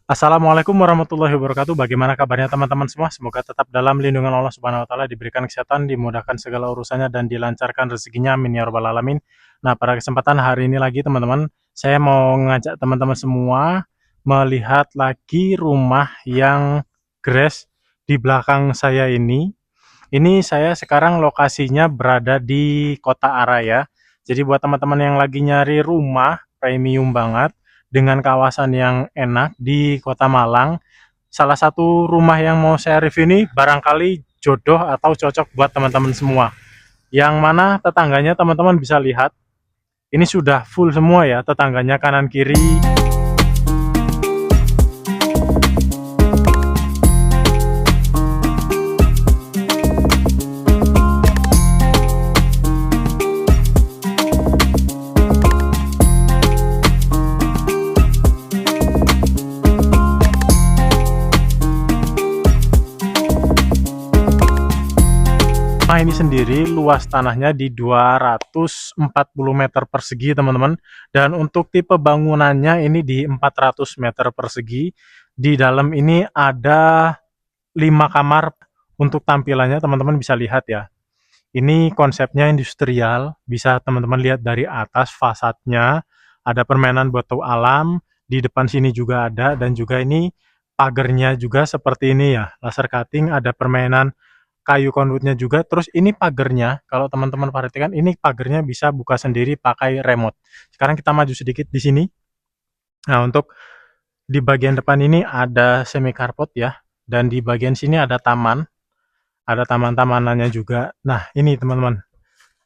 Assalamualaikum warahmatullahi wabarakatuh. Bagaimana kabarnya teman-teman semua? Semoga tetap dalam lindungan Allah Subhanahu wa taala, diberikan kesehatan, dimudahkan segala urusannya dan dilancarkan rezekinya. Amin ya rabbal alamin. Nah, pada kesempatan hari ini lagi teman-teman, saya mau ngajak teman-teman semua melihat lagi rumah yang grass di belakang saya ini. Ini saya sekarang lokasinya berada di Kota Araya. Jadi buat teman-teman yang lagi nyari rumah premium banget dengan kawasan yang enak di Kota Malang, salah satu rumah yang mau saya review ini barangkali jodoh atau cocok buat teman-teman semua. Yang mana tetangganya teman-teman bisa lihat, ini sudah full semua ya, tetangganya kanan kiri. Rumah ini sendiri luas tanahnya di 240 meter persegi teman-teman, dan untuk tipe bangunannya ini di 400 meter persegi. Di dalam ini ada 5 kamar. Untuk tampilannya teman-teman bisa lihat ya, ini konsepnya industrial, bisa teman-teman lihat dari atas fasadnya, ada permainan batu alam, di depan sini juga ada, dan juga ini pagernya juga seperti ini ya, laser cutting, ada permainan kayu konduitnya juga. Terus ini pagernya, kalau teman-teman perhatikan, ini pagernya bisa buka sendiri pakai remote. Sekarang kita maju sedikit di sini. Nah, untuk di bagian depan ini ada semi carport ya, dan di bagian sini ada taman-tamanannya juga. Nah, ini teman-teman,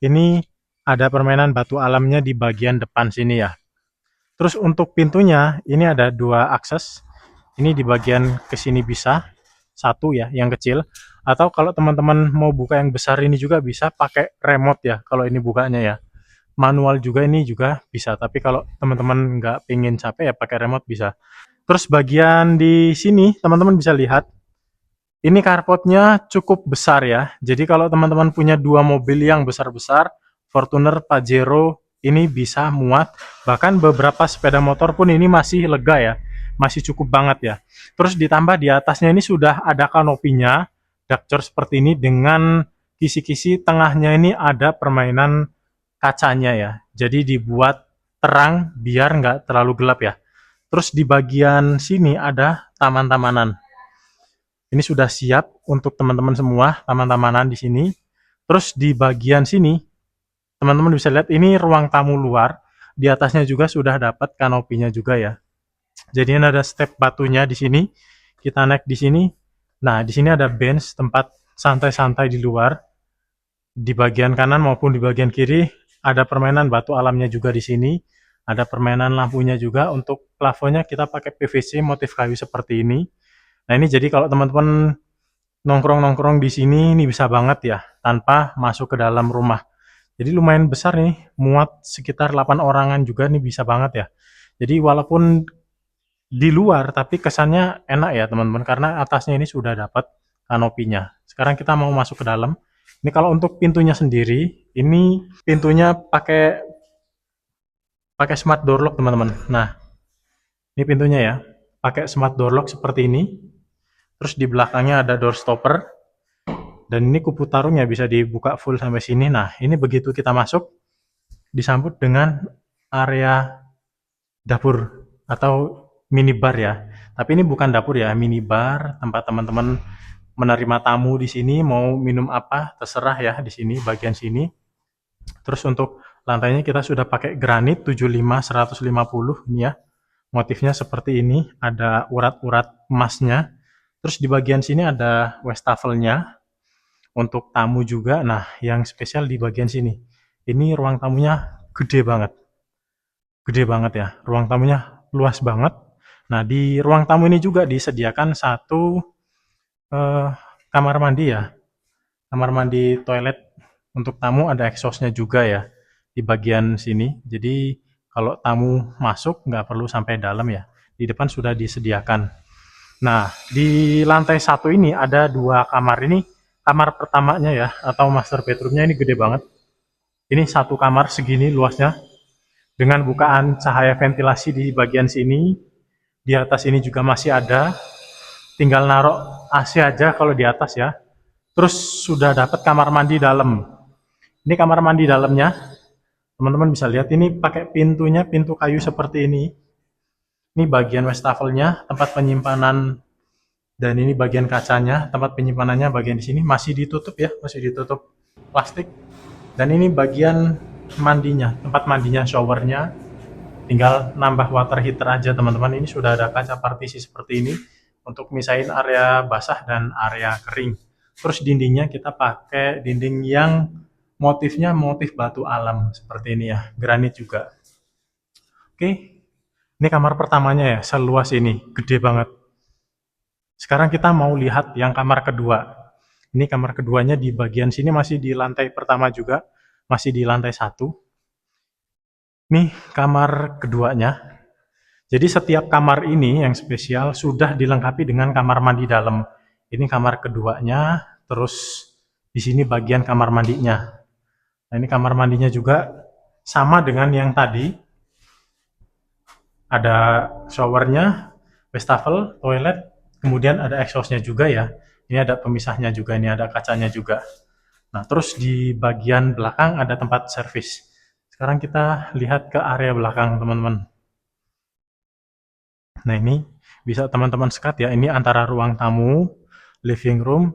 ini ada permainan batu alamnya di bagian depan sini ya. Terus untuk pintunya, ini ada dua akses. Ini di bagian ke sini bisa, satu ya, yang kecil. Atau kalau teman-teman mau buka yang besar ini juga bisa pakai remote ya, kalau ini bukanya ya. Manual juga ini juga bisa, tapi kalau teman-teman nggak pingin capek ya pakai remote bisa. Terus bagian di sini, teman-teman bisa lihat, ini carportnya cukup besar ya. Jadi kalau teman-teman punya dua mobil yang besar-besar, Fortuner, Pajero, ini bisa muat. Bahkan beberapa sepeda motor pun ini masih lega ya. Masih cukup banget ya. Terus ditambah di atasnya ini sudah ada kanopinya, ductwork seperti ini dengan kisi-kisi, tengahnya ini ada permainan kacanya ya. Jadi dibuat terang biar nggak terlalu gelap ya. Terus di bagian sini ada taman-tamanan. Ini sudah siap untuk teman-teman semua, taman-tamanan di sini. Terus di bagian sini, teman-teman bisa lihat ini ruang tamu luar. Di atasnya juga sudah dapat kanopinya juga ya. Jadi ini ada step batunya di sini. Kita naik di sini. Nah, di sini ada bench tempat santai-santai di luar. Di bagian kanan maupun di bagian kiri ada permainan batu alamnya juga di sini. Ada permainan lampunya juga. Untuk plafonnya kita pakai PVC motif kayu seperti ini. Nah, ini jadi kalau teman-teman nongkrong-nongkrong di sini ini bisa banget ya, tanpa masuk ke dalam rumah. Jadi lumayan besar nih, muat sekitar 8 orangan juga nih, bisa banget ya. Jadi walaupun di luar tapi kesannya enak ya teman-teman, karena atasnya ini sudah dapat kanopinya. Sekarang kita mau masuk ke dalam. Ini kalau untuk pintunya sendiri, ini pintunya pakai pakai smart door lock teman-teman. Nah, ini pintunya ya, pakai smart door lock seperti ini. Terus di belakangnya ada door stopper. Dan ini kupu tarungnya bisa dibuka full sampai sini. Nah, ini begitu kita masuk, disambut dengan area dapur atau minibar ya. Tapi ini bukan dapur ya, minibar, tempat teman-teman menerima tamu di sini, mau minum apa, terserah ya di sini, bagian sini. Terus untuk lantainya kita sudah pakai granit 75-150 ini ya. Motifnya seperti ini, ada urat-urat emasnya. Terus di bagian sini ada wastafelnya untuk tamu juga. Nah, yang spesial di bagian sini. Ini ruang tamunya gede banget. Gede banget ya. Ruang tamunya luas banget. Nah, di ruang tamu ini juga disediakan satu eh, kamar mandi ya. Kamar mandi toilet untuk tamu, ada exhaustnya juga ya di bagian sini. Jadi kalau tamu masuk nggak perlu sampai dalam ya. Di depan sudah disediakan. Nah, di lantai satu ini ada dua kamar. Ini kamar pertamanya ya, atau master bedroomnya, ini gede banget. Ini satu kamar segini luasnya, dengan bukaan cahaya ventilasi di bagian sini. Di atas ini juga masih ada, tinggal naruh AC aja kalau di atas ya. Terus sudah dapat kamar mandi dalam. Ini kamar mandi dalamnya, teman-teman bisa lihat ini pakai pintunya, pintu kayu seperti ini. Ini bagian wastafelnya, tempat penyimpanan, dan ini bagian kacanya, tempat penyimpanannya bagian di sini masih ditutup ya, masih ditutup plastik. Dan ini bagian mandinya, tempat mandinya, showernya. Tinggal nambah water heater aja teman-teman. Ini sudah ada kaca partisi seperti ini untuk misahin area basah dan area kering. Terus dindingnya kita pakai dinding yang motifnya motif batu alam seperti ini ya, granit juga. Oke, ini kamar pertamanya ya, seluas ini, gede banget. Sekarang kita mau lihat yang kamar kedua. Ini kamar keduanya di bagian sini masih di lantai pertama juga, masih di lantai 1. Nih kamar keduanya. Jadi setiap kamar ini yang spesial sudah dilengkapi dengan kamar mandi dalam. Ini kamar keduanya, terus di sini bagian kamar mandinya. Nah, ini kamar mandinya juga sama dengan yang tadi. Ada showernya, wastafel, toilet, kemudian ada exhaustnya juga ya. Ini ada pemisahnya juga, ini ada kacanya juga. Nah, terus di bagian belakang ada tempat servis. Sekarang kita lihat ke area belakang, teman-teman. Nah, ini bisa teman-teman sekat ya. Ini antara ruang tamu, living room,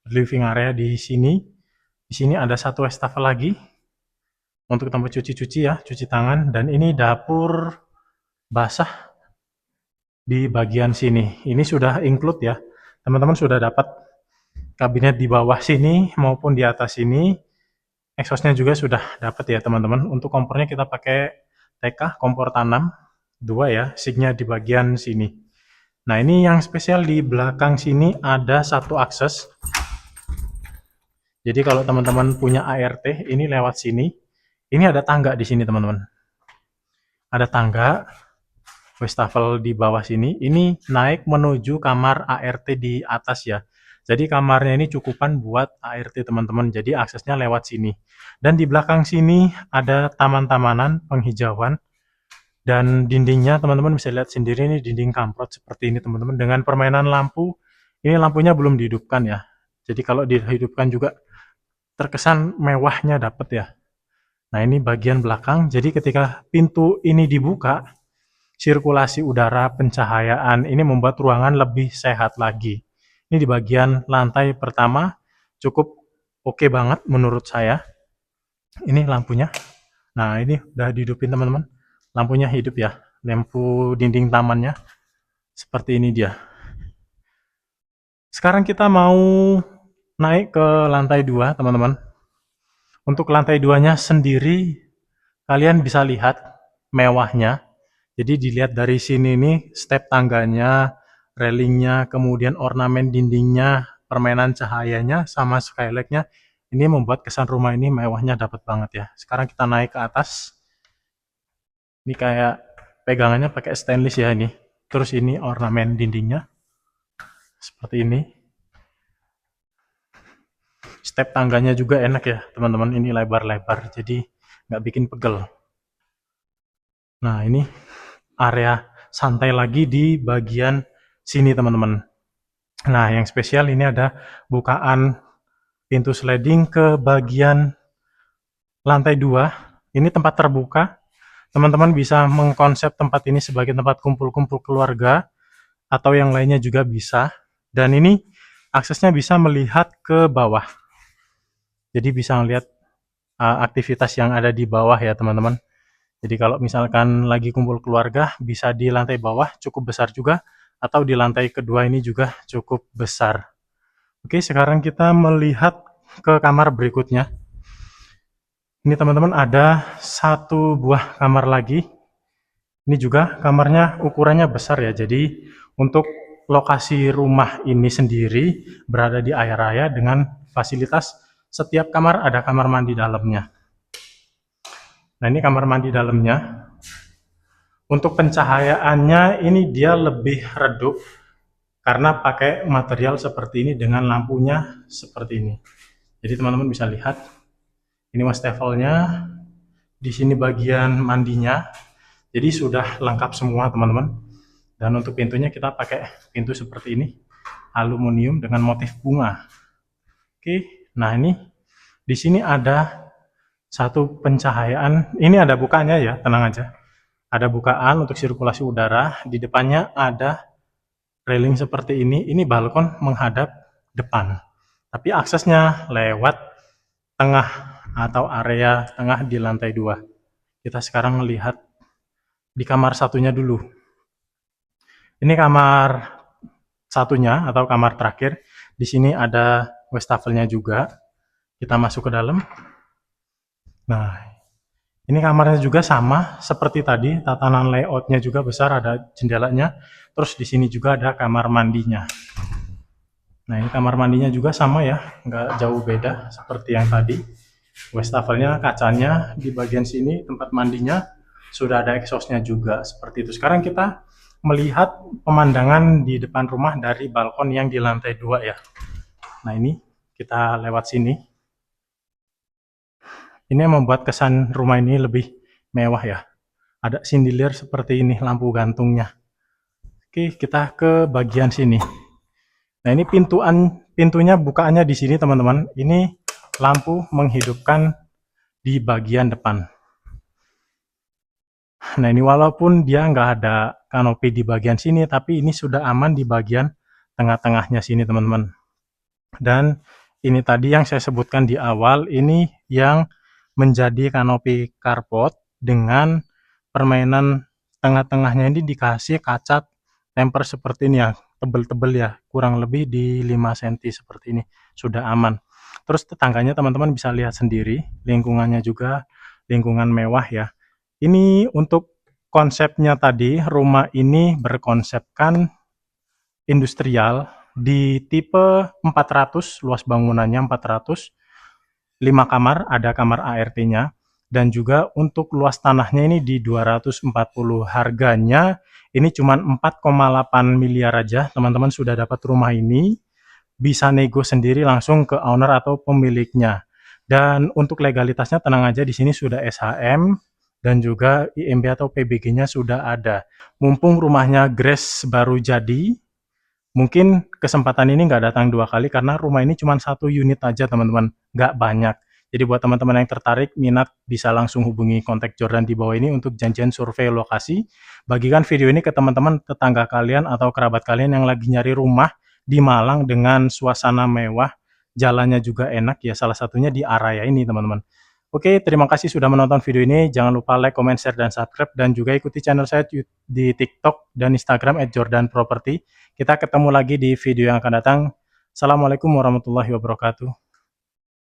living area di sini. Di sini ada satu wastafel lagi untuk tempat cuci-cuci ya, cuci tangan. Dan ini dapur basah di bagian sini. Ini sudah include ya. Teman-teman sudah dapat kabinet di bawah sini maupun di atas sini. Exhaustnya juga sudah dapat ya teman-teman. Untuk kompornya kita pakai TK, kompor tanam. 2 ya, signya di bagian sini. Nah, ini yang spesial di belakang sini ada satu akses. Jadi kalau teman-teman punya ART, ini lewat sini. Ini ada tangga di sini, teman-teman. Ada tangga, wastafel di bawah sini. Ini naik menuju kamar ART di atas ya. Jadi kamarnya ini cukupan buat ART, teman-teman. Jadi aksesnya lewat sini. Dan di belakang sini ada taman-tamanan, penghijauan. Dan dindingnya teman-teman bisa lihat sendiri, ini dinding kamprot seperti ini teman-teman, dengan permainan lampu. Ini lampunya belum dihidupkan ya, jadi kalau dihidupkan juga terkesan mewahnya dapat ya. Nah, ini bagian belakang. Jadi ketika pintu ini dibuka, sirkulasi udara, pencahayaan ini membuat ruangan lebih sehat lagi. Ini di bagian lantai pertama cukup oke banget menurut saya. Ini lampunya. Nah, ini udah dihidupin teman-teman. Lampunya hidup ya, lampu dinding tamannya seperti ini dia. Sekarang kita mau naik ke lantai 2 teman-teman. Untuk lantai 2-nya sendiri kalian bisa lihat mewahnya. Jadi dilihat dari sini nih, step tangganya, railingnya, kemudian ornamen dindingnya, permainan cahayanya, sama skylightnya. Ini membuat kesan rumah ini mewahnya dapat banget ya. Sekarang kita naik ke atas. Ini kayak pegangannya pakai stainless ya ini. Terus ini ornamen dindingnya seperti ini. Step tangganya juga enak ya teman-teman. Ini lebar-lebar, jadi nggak bikin pegel. Nah, ini area santai lagi di bagian sini teman-teman. Nah, yang spesial ini ada bukaan pintu sliding ke bagian lantai 2. Ini tempat terbuka. Teman-teman bisa mengkonsep tempat ini sebagai tempat kumpul-kumpul keluarga atau yang lainnya juga bisa. Dan ini aksesnya bisa melihat ke bawah. Jadi bisa melihat aktivitas yang ada di bawah ya teman-teman. Jadi kalau misalkan lagi kumpul keluarga bisa di lantai bawah cukup besar juga, atau di lantai kedua ini juga cukup besar. Oke, sekarang kita melihat ke kamar berikutnya. Ini teman-teman ada satu buah kamar lagi. Ini juga kamarnya ukurannya besar ya. Jadi untuk lokasi rumah ini sendiri berada di air raya dengan fasilitas setiap kamar ada kamar mandi dalamnya. Nah, ini kamar mandi dalamnya. Untuk pencahayaannya ini dia lebih redup karena pakai material seperti ini dengan lampunya seperti ini. Jadi teman-teman bisa lihat. Ini wastafelnya, di sini bagian mandinya. Jadi sudah lengkap semua teman-teman. Dan untuk pintunya kita pakai pintu seperti ini, aluminium dengan motif bunga. Oke, nah ini di sini ada satu pencahayaan. Ini ada bukanya ya, tenang aja. Ada bukaan untuk sirkulasi udara. Di depannya ada railing seperti ini. Ini balkon menghadap depan. Tapi aksesnya lewat tengah atau area tengah di lantai 2. Kita sekarang melihat di kamar satunya dulu. Ini kamar satunya atau kamar terakhir. Di sini ada wastafelnya juga. Kita masuk ke dalam. Nah, ini kamarnya juga sama seperti tadi, tatanan layoutnya juga besar, ada jendelanya. Terus di sini juga ada kamar mandinya. Nah, ini kamar mandinya juga sama ya, nggak jauh beda seperti yang tadi. Wastafelnya, kacanya di bagian sini, tempat mandinya sudah ada exhaustnya juga seperti itu. Sekarang kita melihat pemandangan di depan rumah dari balkon yang di lantai 2 ya. Nah, ini kita lewat sini. Ini yang membuat kesan rumah ini lebih mewah ya. Ada sindilir seperti ini lampu gantungnya. Oke, kita ke bagian sini. Nah, ini pintunya bukaannya di sini teman-teman. Ini lampu menghidupkan di bagian depan. Nah, ini walaupun dia nggak ada kanopi di bagian sini, tapi ini sudah aman di bagian tengah-tengahnya sini teman-teman. Dan ini tadi yang saya sebutkan di awal, ini yang menjadi kanopi carport dengan permainan tengah-tengahnya ini dikasih kaca temper seperti ini ya, tebel-tebel ya, kurang lebih di 5 cm seperti ini, sudah aman. Terus tetangganya teman-teman bisa lihat sendiri, lingkungannya juga lingkungan mewah ya. Ini untuk konsepnya tadi, rumah ini berkonsepkan industrial di tipe 400, luas bangunannya 400, 5 kamar, ada kamar ART-nya, dan juga untuk luas tanahnya ini di 240. Harganya ini cuma 4,8 miliar aja, teman-teman sudah dapat rumah ini, bisa nego sendiri langsung ke owner atau pemiliknya. Dan untuk legalitasnya tenang aja, di sini sudah SHM dan juga IMB atau PBG-nya sudah ada. Mumpung rumahnya grace baru jadi, mungkin kesempatan ini nggak datang 2 kali karena rumah ini cuma 1 unit aja teman-teman, nggak banyak. Jadi buat teman-teman yang tertarik, minat, bisa langsung hubungi kontak Jordan di bawah ini untuk janjian survei lokasi. Bagikan video ini ke teman-teman tetangga kalian atau kerabat kalian yang lagi nyari rumah di Malang dengan suasana mewah, jalannya juga enak ya, salah satunya di area ini teman-teman. Oke, terima kasih sudah menonton video ini. Jangan lupa like, comment, share, dan subscribe. Dan juga ikuti channel saya di TikTok dan Instagram @jordanproperty. Kita ketemu lagi di video yang akan datang. Assalamualaikum warahmatullahi wabarakatuh.